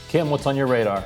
Kim, what's on your radar?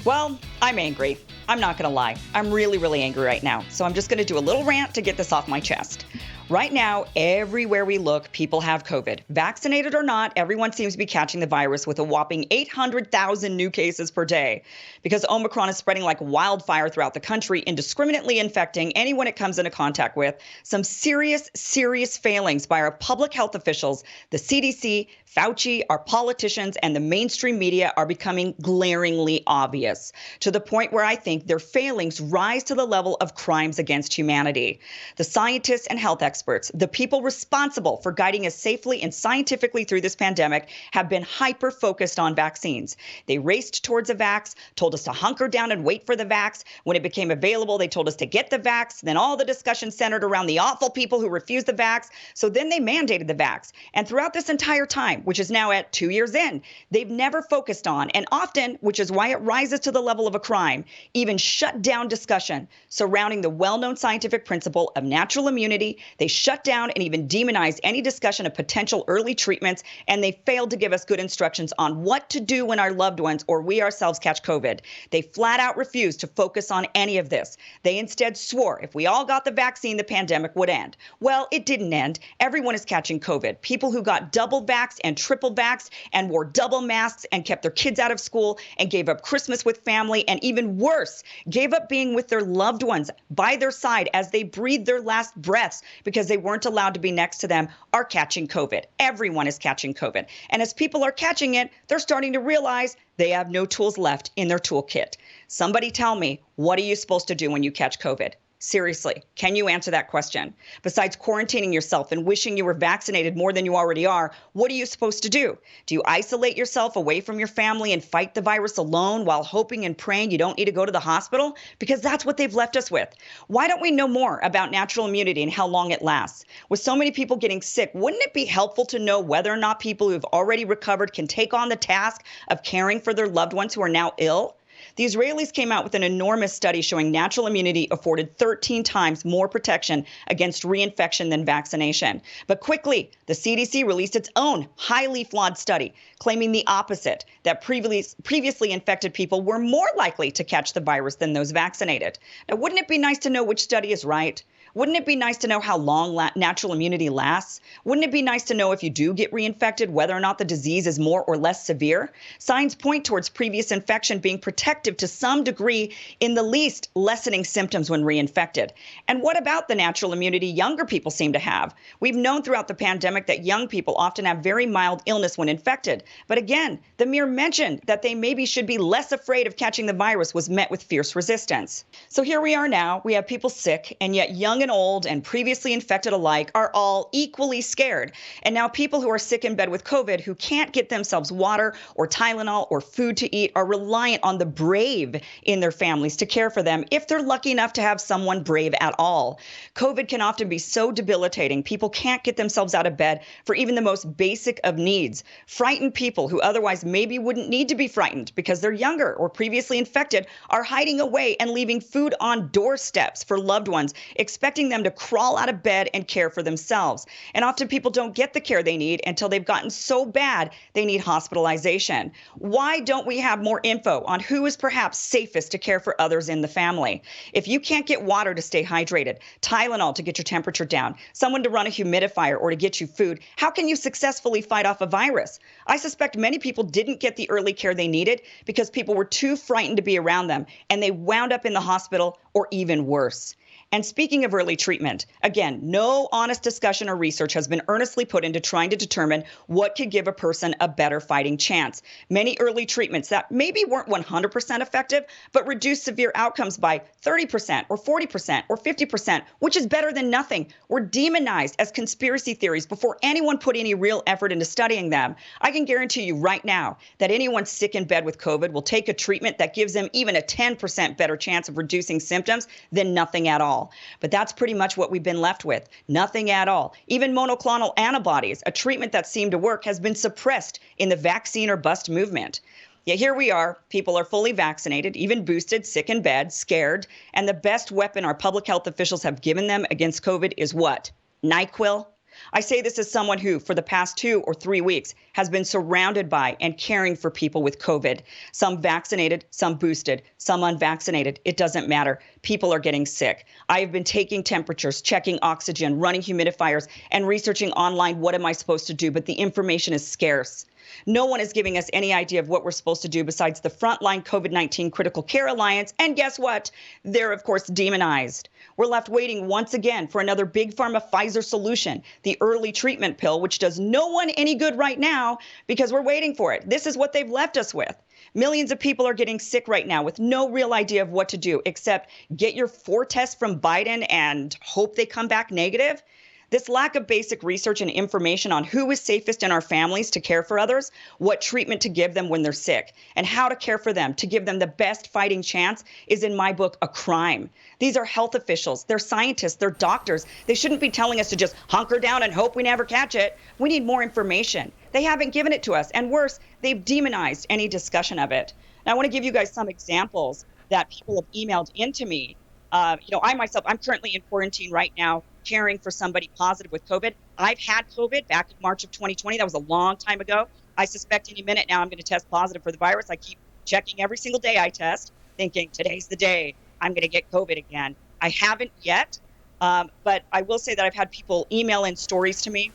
Well, I'm angry. I'm not going to lie. I'm really, really angry right now. So I'm just going to do a little rant to get this off my chest. Right now, everywhere we look, people have COVID. Vaccinated or not, everyone seems to be catching the virus with a whopping 800,000 new cases per day. Because Omicron is spreading like wildfire throughout the country, indiscriminately infecting anyone it comes into contact with. Some serious, serious failings by our public health officials, the CDC, Fauci, our politicians, and the mainstream media are becoming glaringly obvious, to the point where I think their failings rise to the level of crimes against humanity. The scientists and health experts, the people responsible for guiding us safely and scientifically through this pandemic, have been hyper-focused on vaccines. They raced towards a vax, told us to hunker down and wait for the vax. When it became available, they told us to get the vax. Then all the discussion centered around the awful people who refused the vax. So then they mandated the vax. And throughout this entire time, which is now at 2 years in, they've never focused on, and often, which is why it rises to the level of a crime, even shut down discussion surrounding the well-known scientific principle of natural immunity. They shut down and even demonized any discussion of potential early treatments, and they failed to give us good instructions on what to do when our loved ones or we ourselves catch COVID. They flat out refused to focus on any of this. They instead swore if we all got the vaccine, the pandemic would end. Well, it didn't end. Everyone is catching COVID. People who got double vaxxed and triple vaxxed and wore double masks and kept their kids out of school and gave up Christmas with family, and even worse, gave up being with their loved ones by their side as they breathed their last breaths because they weren't allowed to be next to them, are catching COVID. Everyone is catching COVID. And as people are catching it, they're starting to realize they have no tools left in their toolkit. Somebody tell me, what are you supposed to do when you catch COVID? Seriously, can you answer that question? Besides quarantining yourself and wishing you were vaccinated more than you already are, what are you supposed to do? Do you isolate yourself away from your family and fight the virus alone while hoping and praying you don't need to go to the hospital? Because that's what they've left us with. Why don't we know more about natural immunity and how long it lasts? With so many people getting sick, wouldn't it be helpful to know whether or not people who've already recovered can take on the task of caring for their loved ones who are now ill? The Israelis came out with an enormous study showing natural immunity afforded 13 times more protection against reinfection than vaccination. But quickly, the CDC released its own highly flawed study, claiming the opposite, that previously infected people were more likely to catch the virus than those vaccinated. Now, wouldn't it be nice to know which study is right? Wouldn't it be nice to know how long natural immunity lasts? Wouldn't it be nice to know if you do get reinfected, whether or not the disease is more or less severe? Signs point towards previous infection being protective to some degree, in the least lessening symptoms when reinfected. And what about the natural immunity younger people seem to have? We've known throughout the pandemic that young people often have very mild illness when infected. But again, the mere mention that they maybe should be less afraid of catching the virus was met with fierce resistance. So here we are now. We have people sick, and yet young and old and previously infected alike are all equally scared. And now people who are sick in bed with COVID who can't get themselves water or Tylenol or food to eat are reliant on the brave in their families to care for them, if they're lucky enough to have someone brave at all. COVID can often be so debilitating, people can't get themselves out of bed for even the most basic of needs. Frightened people who otherwise maybe wouldn't need to be frightened because they're younger or previously infected are hiding away and leaving food on doorsteps for loved ones, expecting them to crawl out of bed and care for themselves. And often people don't get the care they need until they've gotten so bad they need hospitalization. Why don't we have more info on who is perhaps safest to care for others in the family? If you can't get water to stay hydrated, Tylenol to get your temperature down, someone to run a humidifier or to get you food, how can you successfully fight off a virus? I suspect many people didn't get the early care they needed because people were too frightened to be around them, and they wound up in the hospital or even worse. And speaking of early treatment, again, no honest discussion or research has been earnestly put into trying to determine what could give a person a better fighting chance. Many early treatments that maybe weren't 100% effective, but reduced severe outcomes by 30% or 40% or 50%, which is better than nothing, were demonized as conspiracy theories before anyone put any real effort into studying them. I can guarantee you right now that anyone sick in bed with COVID will take a treatment that gives them even a 10% better chance of reducing symptoms than nothing at all. But that's pretty much what we've been left with. Nothing at all. Even monoclonal antibodies, a treatment that seemed to work, has been suppressed in the vaccine or bust movement. Yet here we are. People are fully vaccinated, even boosted, sick in bed, scared. And the best weapon our public health officials have given them against COVID is what? NyQuil? I say this as someone who, for the past 2 or 3 weeks, has been surrounded by and caring for people with COVID. Some vaccinated, some boosted, some unvaccinated. It doesn't matter. People are getting sick. I have been taking temperatures, checking oxygen, running humidifiers, and researching online what am I supposed to do, but the information is scarce. No one is giving us any idea of what we're supposed to do besides the Frontline COVID-19 Critical Care Alliance. And guess what? They're, of course, demonized. We're left waiting once again for another big pharma Pfizer solution, the early treatment pill, which does no one any good right now because we're waiting for it. This is what they've left us with. Millions of people are getting sick right now with no real idea of what to do except get your 4 tests from Biden and hope they come back negative. This lack of basic research and information on who is safest in our families to care for others, what treatment to give them when they're sick, and how to care for them to give them the best fighting chance is, in my book, a crime. These are health officials. They're scientists. They're doctors. They shouldn't be telling us to just hunker down and hope we never catch it. We need more information. They haven't given it to us. And worse, they've demonized any discussion of it. Now, I want to give you guys some examples that people have emailed into me. I myself, I'm currently in quarantine right now, caring for somebody positive with COVID. I've had COVID back in March of 2020. That was a long time ago. I suspect any minute now I'm going to test positive for the virus. I keep checking every single day I test, thinking today's the day I'm going to get COVID again. I haven't yet, but I will say that I've had people email in stories to me.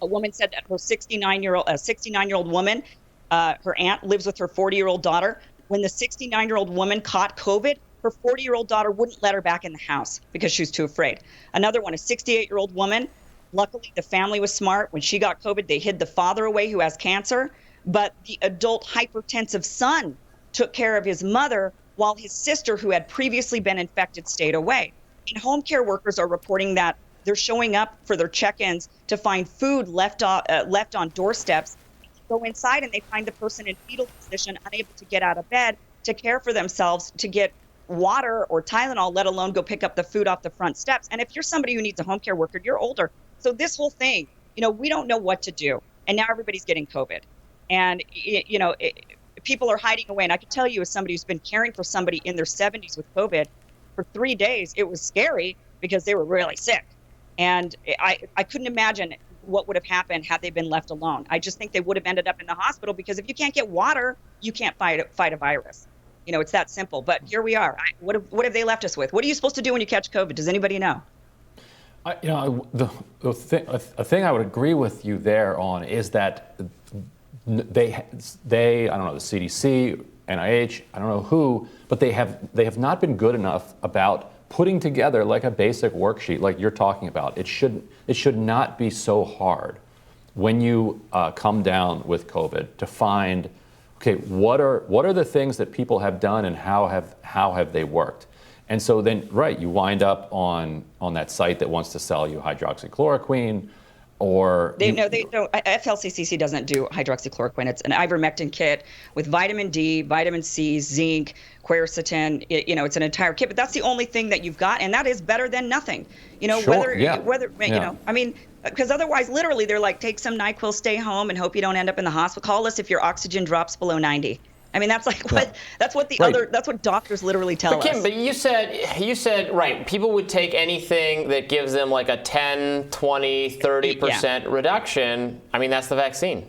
A woman said that her 69-year-old woman, her aunt lives with her 40-year-old daughter. When the 69-year-old woman caught COVID, her 40-year-old daughter wouldn't let her back in the house because she was too afraid. Another one, a 68-year-old woman. Luckily, the family was smart. When she got COVID, they hid the father away who has cancer. But the adult hypertensive son took care of his mother while his sister, who had previously been infected, stayed away. And home care workers are reporting that they're showing up for their check-ins to find food left on doorsteps. They go inside and they find the person in fetal position, unable to get out of bed to care for themselves, to get water or Tylenol, let alone go pick up the food off the front steps. And if you're somebody who needs a home care worker, you're older. So this whole thing, we don't know what to do. And now everybody's getting COVID. And, people are hiding away. And I can tell you, as somebody who's been caring for somebody in their 70s with COVID for 3 days, it was scary because they were really sick. And I couldn't imagine what would have happened had they been left alone. I just think they would have ended up in the hospital because if you can't get water, you can't fight a virus. It's that simple. But here we are. What have they left us with? What are you supposed to do when you catch COVID? Does anybody know? The thing I would agree with you there on is that they I don't know, the CDC, NIH, I don't know who, but they have not been good enough about putting together like a basic worksheet like you're talking about. It should not be so hard when you come down with COVID to find, okay, what are the things that people have done and how have they worked? And so then, right, you wind up on that site that wants to sell you hydroxychloroquine, or they don't. FLCCC doesn't do hydroxychloroquine. It's an ivermectin kit with vitamin D, vitamin C, zinc, quercetin. It's an entire kit. But that's the only thing that you've got, and that is better than nothing. Sure, because otherwise, literally, they're like, take some NyQuil, stay home, and hope you don't end up in the hospital. Call us if your oxygen drops below 90. I mean, that's like what that's what doctors literally tell us. Kim, but you said right, people would take anything that gives them like a 10, 20, 30% reduction. I mean, that's the vaccine,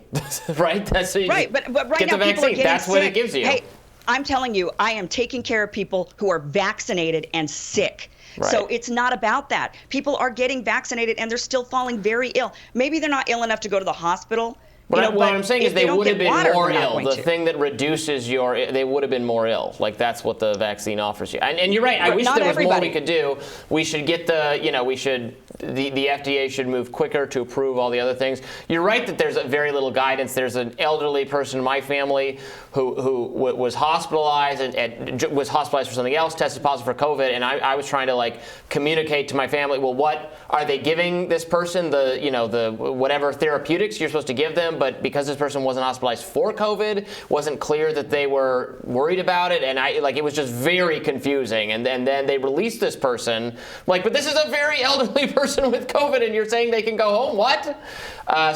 right? That's right, but right now people are getting That's sick. what it gives you. Hey, I'm telling you, I am taking care of people who are vaccinated and sick. Right. So it's not about that. People are getting vaccinated and they're still falling very ill. Maybe they're not ill enough to go to the hospital. What I'm saying is they would have been more ill. The to. thing that reduces they would have been more ill. Like that's what the vaccine offers you. And you're right. I wish there was more we could do. We should get the FDA should move quicker to approve all the other things. You're right that there's very little guidance. There's an elderly person in my family who was hospitalized and was hospitalized for something else, tested positive for COVID, and I was trying to communicate to my family, well, what are they giving this person, the whatever therapeutics you're supposed to give them, but because this person wasn't hospitalized for COVID, wasn't clear that they were worried about it, and it was just very confusing. And then they released this person, but this is a very elderly person person with COVID and you're saying they can go home? What?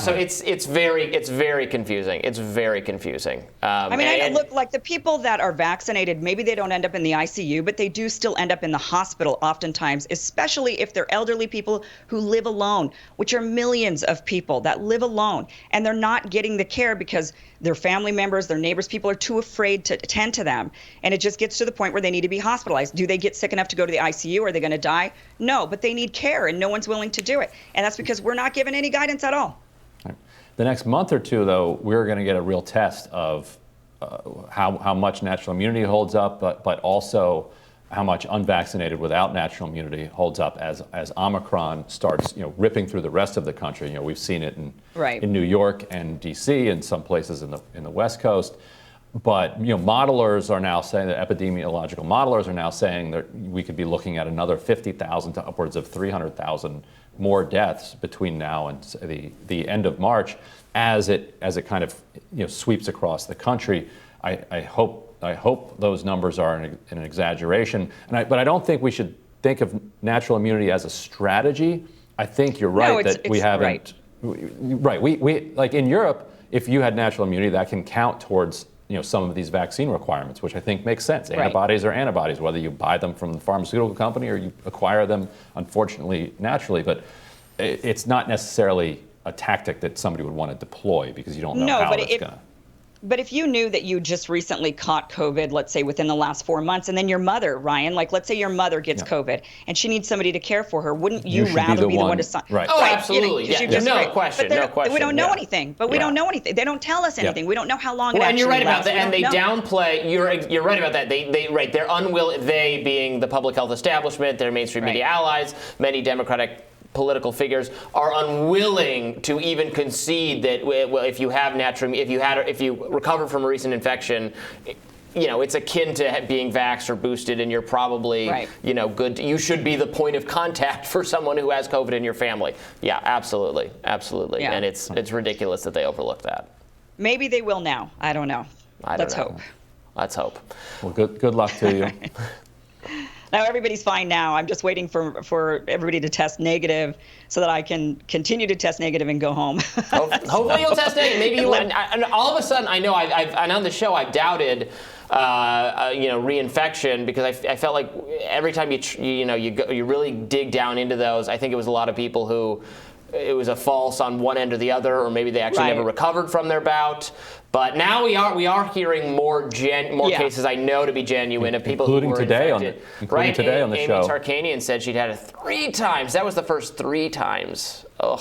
So it's very confusing. It's very confusing. I mean, look, like the people that are vaccinated, maybe they don't end up in the ICU, but they do still end up in the hospital oftentimes, especially if they're elderly people who live alone, which are millions of people that live alone, and they're not getting the care because their family members, their neighbors, people are too afraid to attend to them. And it just gets to the point where they need to be hospitalized. Do they get sick enough to go to the ICU? Are they going to die? No, but they need care, and no one's willing to do it. And that's because we're not given any guidance at all. The next month or two, though, we're going to get a real test of how much natural immunity holds up, but also how much unvaccinated without natural immunity holds up as Omicron starts, ripping through the rest of the country. We've seen it in New York and D.C. and some places in the West Coast. But modelers are now saying, that epidemiological modelers are now saying that we could be looking at another 50,000 to upwards of 300,000 more deaths between now and the end of March, as it kind of sweeps across the country. I hope those numbers are an exaggeration, but I don't think we should think of natural immunity as a strategy. I think you're right that we haven't. Right. We like in Europe, if you had natural immunity, that can count towards some of these vaccine requirements, which I think makes sense. Antibodies are antibodies, whether you buy them from the pharmaceutical company or you acquire them, unfortunately, naturally. But it's not necessarily a tactic that somebody would want to deploy because you don't know how it's going to. But if you knew that you just recently caught COVID, let's say within the last 4 months, and then your mother, Ryan, let's say your mother gets COVID and she needs somebody to care for her, wouldn't you rather be the one to sign? Right. Oh, absolutely. No question. We don't know anything. But we don't know anything. They don't tell us anything. We don't know how long it actually and you're right about lasts. that. And they downplay. You're right about that. They're unwilling. They being the public health establishment, their mainstream media allies, many Democratic political figures are unwilling to even concede that if you recover from a recent infection, it's akin to being vaxxed or boosted, and you're probably good. You should be the point of contact for someone who has COVID in your family. Yeah, absolutely. Yeah. And it's ridiculous that they overlook that. Maybe they will now. I don't know. Let's hope. Let's hope. Well, good luck to you. Now everybody's fine now. I'm just waiting for everybody to test negative so that I can continue to test negative and go home. Hopefully you'll test negative. Maybe you. And all of a sudden, I know and on the show I've doubted, reinfection because I felt like every time you really dig down into those, I think it was a lot of people who it was a false on one end or the other, or maybe they actually never recovered from their bout. But now we are hearing more cases I know to be genuine of people including who were today infected. Today on the show. Amy Tarkanian said she'd had it 3 times. That was the first 3 times. Ugh.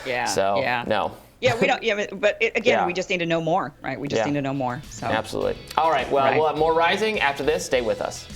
Yeah. So no. Yeah, we don't. Yeah, but we just need to know more, right? We just need to know more. So absolutely. All right. Well, we'll have more Rising after this. Stay with us.